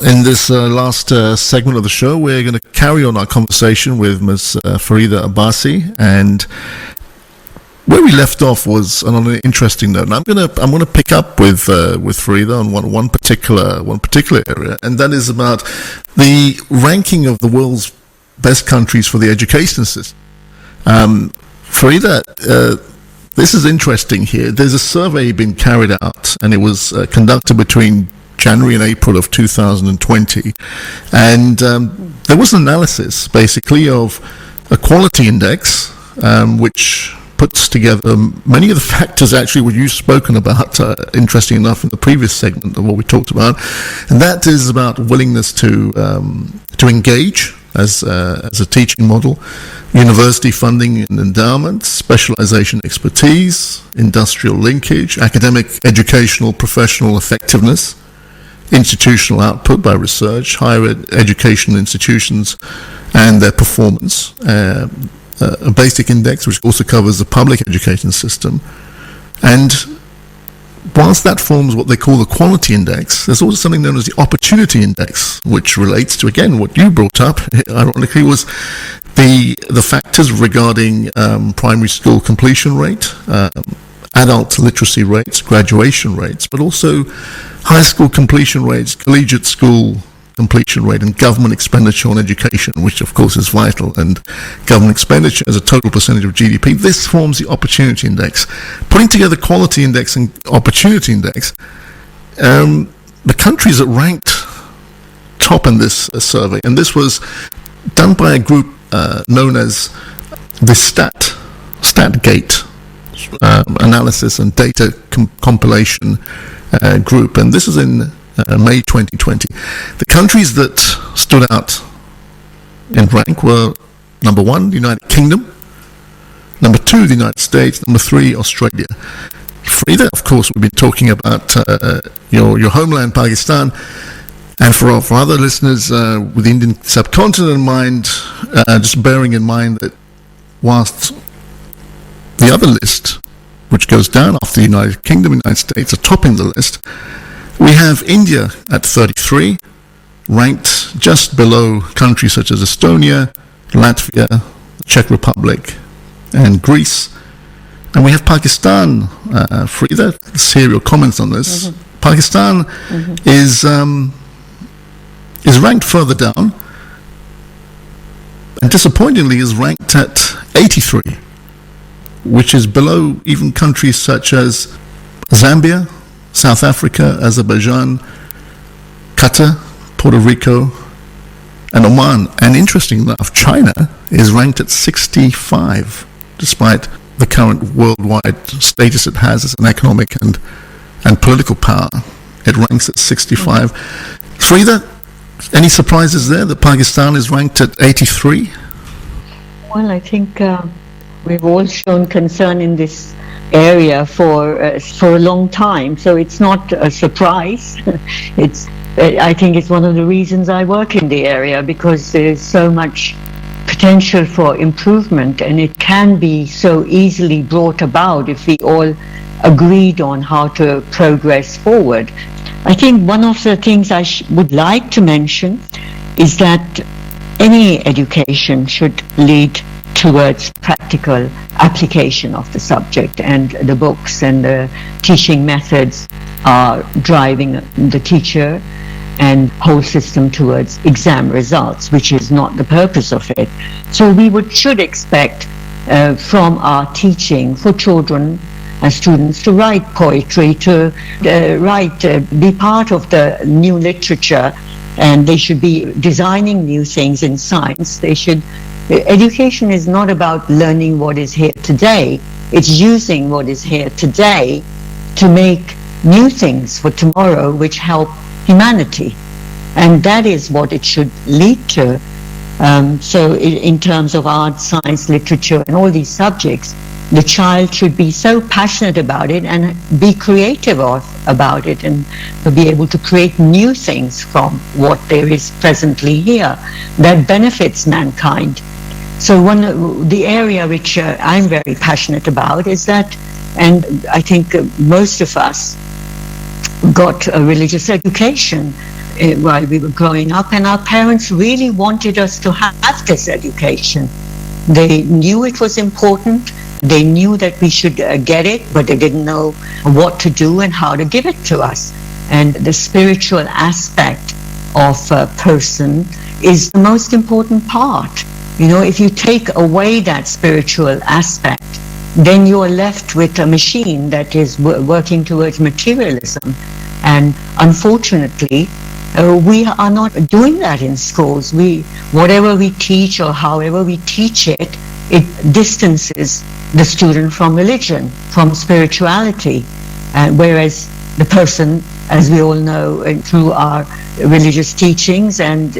in this last segment of the show, we're going to carry on our conversation with Ms. Fareeda Abbasi, and where we left off was on an interesting note. And I'm going to pick up with Fareeda on one particular area, and that is about the ranking of the world's best countries for the education system. Fareeda, this is interesting here. There's a survey being carried out, and it was conducted between January and April of 2020. And there was an analysis, basically, of a quality index, which puts together many of the factors, actually, what you've spoken about, interesting enough, in the previous segment of what we talked about. And that is about willingness to engage as a teaching model, university funding and endowments, specialization expertise, industrial linkage, academic, educational, professional effectiveness, institutional output by research, higher education institutions and their performance, a basic index which also covers the public education system. And whilst that forms what they call the quality index, there's also something known as the opportunity index, which relates to, again, what you brought up, ironically, was the factors regarding primary school completion rate, adult literacy rates, graduation rates, but also high school completion rates, collegiate school completion rate, and government expenditure on education, which of course is vital, and government expenditure as a total percentage of GDP. This forms the opportunity index. Putting together quality index and opportunity index, the countries that ranked top in this survey, and this was done by a group known as the StatGate analysis and data compilation group, and this is in May 2020. The countries that stood out in rank were number 1, the United Kingdom, number 2, the United States, number 3, Australia. Fareeda, of course, we've been talking about your homeland, Pakistan, and for other listeners with the Indian subcontinent in mind, just bearing in mind that whilst the other list, which goes down after the United Kingdom and United States, are topping the list, we have India at 33, ranked just below countries such as Estonia, Latvia, the Czech Republic, and Greece. And we have Pakistan. Fareeda, let's hear your comments on this. Mm-hmm. Pakistan is ranked further down, and disappointingly is ranked at 83, which is below even countries such as Zambia, South Africa, Azerbaijan, Qatar, Puerto Rico, and Oman. And interesting enough, China is ranked at 65, despite the current worldwide status it has as an economic and political power. It ranks at 65. Fareeda, any surprises there that Pakistan is ranked at 83? Well, I think we've all shown concern in this area for a long time, so it's not a surprise. I think it's one of the reasons I work in the area, because there's so much potential for improvement, and it can be so easily brought about if we all agreed on how to progress forward. I think one of the things I would like to mention is that any education should lead towards practical application of the subject, and the books and the teaching methods are driving the teacher and whole system towards exam results, which is not the purpose of it. So we should expect from our teaching for children and students to write poetry, to be part of the new literature, and they should be designing new things in science. Education is not about learning what is here today, it's using what is here today to make new things for tomorrow which help humanity. And that is what it should lead to. So in terms of art, science, literature, and all these subjects, the child should be so passionate about it and be creative about it, and be able to create new things from what there is presently here that benefits mankind. So the area which I'm very passionate about is that, and I think most of us got a religious education, while we were growing up, and our parents really wanted us to have this education. They knew it was important. They knew that we should get it, but they didn't know what to do and how to give it to us. And the spiritual aspect of a person is the most important part. You know, if you take away that spiritual aspect, then you are left with a machine that is working towards materialism. And unfortunately, we are not doing that in schools. Whatever we teach or however we teach it, it distances the student from religion, from spirituality. Whereas the person, as we all know through our religious teachings, and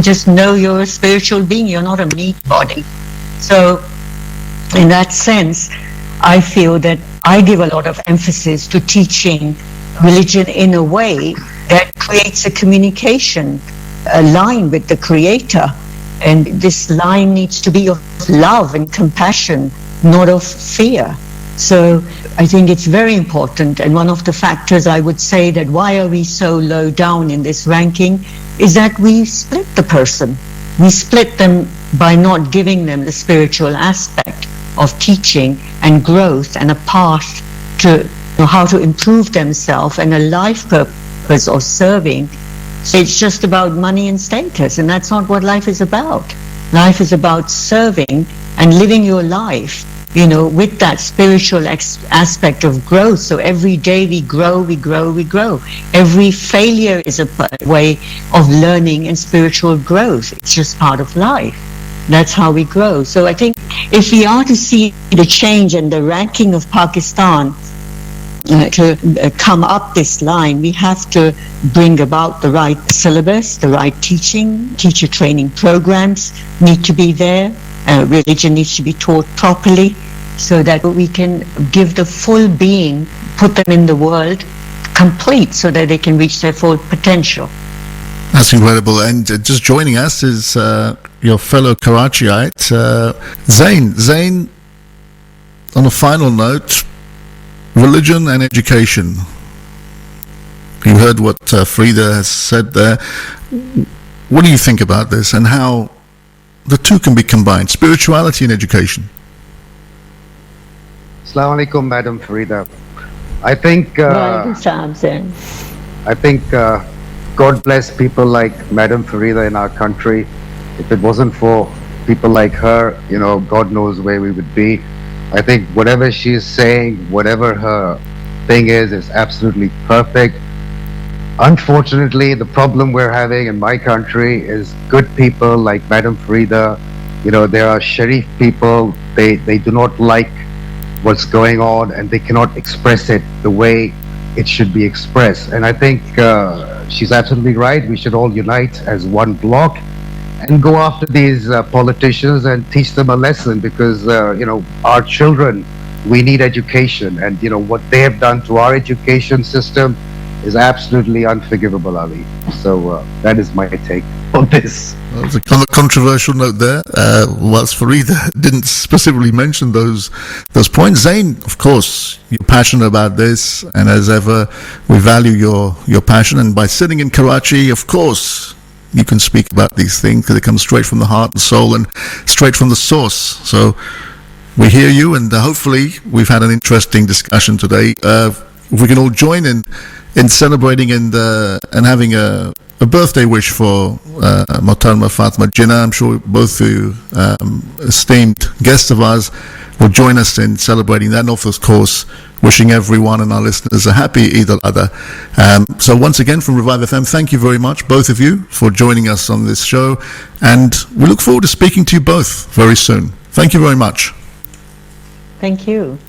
just know you're a spiritual being, you're not a meat body. So in that sense, I feel that I give a lot of emphasis to teaching religion in a way that creates a communication, a line with the Creator. And this line needs to be of love and compassion, not of fear. So I think it's very important. And one of the factors I would say that why are we so low down in this ranking is that we split the person. We split them by not giving them the spiritual aspect of teaching and growth and a path to how to improve themselves and a life purpose of serving. So it's just about money and status, and that's not what life is about. Life is about serving and living your life, you know, with that spiritual aspect of growth. So every day we grow, we grow, we grow. Every failure is a way of learning and spiritual growth. It's just part of life. That's how we grow. So I think if we are to see the change in the ranking of Pakistan to come up this line, we have to bring about the right syllabus, the right teaching. Teacher training programs need to be there. Religion needs to be taught properly so that we can give the full being, put them in the world complete so that they can reach their full potential. That's incredible. And just joining us is your fellow Karachiite, Zain. Zain, on a final note, religion and education. You heard what Fareeda has said there. What do you think about this and how the two can be combined, spirituality and education? Assalamu alaikum, Madam Fareeda. I think God bless people like Madam Fareeda in our country. If it wasn't for people like her, you know, God knows where we would be. I think whatever she's saying, whatever her thing is absolutely perfect. Unfortunately, the problem we're having in my country is good people like Madam Fareeda. You know, there are Sharif people, they do not like what's going on and they cannot express it the way it should be expressed. And I think she's absolutely right. We should all unite as one block and go after these politicians and teach them a lesson, because you know, our children, we need education, and you know what they have done to our education system is absolutely unforgivable, Ali. So that is my take on this. Well, on a controversial note there, whilst Fareeda didn't specifically mention those points, Zain, of course, you're passionate about this, and as ever, we value your passion. And by sitting in Karachi, of course, you can speak about these things because it comes straight from the heart and soul and straight from the source. So we hear you, and hopefully we've had an interesting discussion today. If we can all join in celebrating and having a birthday wish for Mohtarama Fatima Jinnah. I'm sure both of you esteemed guests of ours will join us in celebrating that, and of course wishing everyone and our listeners a happy Eid al-Adha. So once again from ReviveFM, thank you very much, both of you, for joining us on this show, and we look forward to speaking to you both very soon. Thank you very much. Thank you.